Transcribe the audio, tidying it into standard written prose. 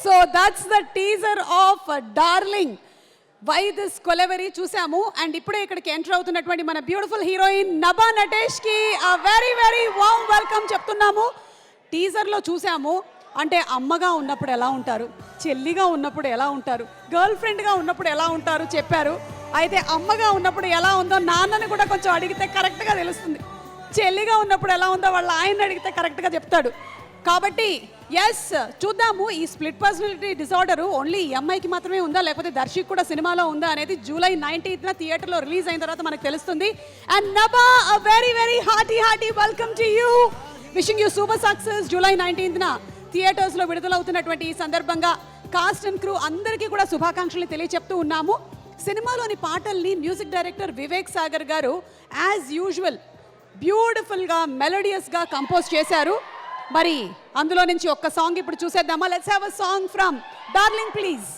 So that's the teaser of Darling why this Kolaveri చూసాము. And ఇప్పుడే ఇక్కడికి ఎంటర్ అవుతున్నటువంటి మన బ్యూటిఫుల్ హీరోయిన్ నభా నటేష్ కి వెరీ వెరీ వామ్ వెల్కమ్ చెప్తున్నాము. టీజర్లో చూసాము, అంటే అమ్మగా ఉన్నప్పుడు ఎలా ఉంటారు, చెల్లిగా ఉన్నప్పుడు ఎలా ఉంటారు, గర్ల్ ఫ్రెండ్గా ఉన్నప్పుడు ఎలా ఉంటారు చెప్పారు. అయితే అమ్మగా ఉన్నప్పుడు ఎలా ఉందో నాన్నని కూడా కొంచెం అడిగితే కరెక్ట్గా తెలుస్తుంది, చెల్లిగా ఉన్నప్పుడు ఎలా ఉందో వాళ్ళ ఆయన అడిగితే కరెక్ట్గా చెప్తాడు. కాబట్టి ఎస్ చూద్దాము, ఈ స్ప్లిట్ పర్సనాలిటీ డిసార్డర్ ఓన్లీ ఈ అమ్మాయికి మాత్రమే ఉందా లేకపోతే దర్శక్ కూడా సినిమాలో ఉందా అనేది జూలై 19th థియేటర్లో రిలీజ్ అయిన తర్వాత మనకు తెలుస్తుంది. And Nabha very very hearty welcome to you, wishing you super success. July 19th థియేటర్స్లో విడుదలవుతున్నటువంటి ఈ సందర్భంగా కాస్ట్ అండ్ క్రూ అందరికీ కూడా శుభాకాంక్షలు తెలియచెప్తూ ఉన్నాము. సినిమాలోని పాటల్ని మ్యూజిక్ డైరెక్టర్ వివేక్ సాగర్ గారు యాజ్ యూజువల్ బ్యూటిఫుల్గా మెలోడియస్గా కంపోజ్ చేశారు. మరి అందులో నుంచి ఒక్క సాంగ్ ఇప్పుడు చూసేద్దామా? Let's have a song from darling please.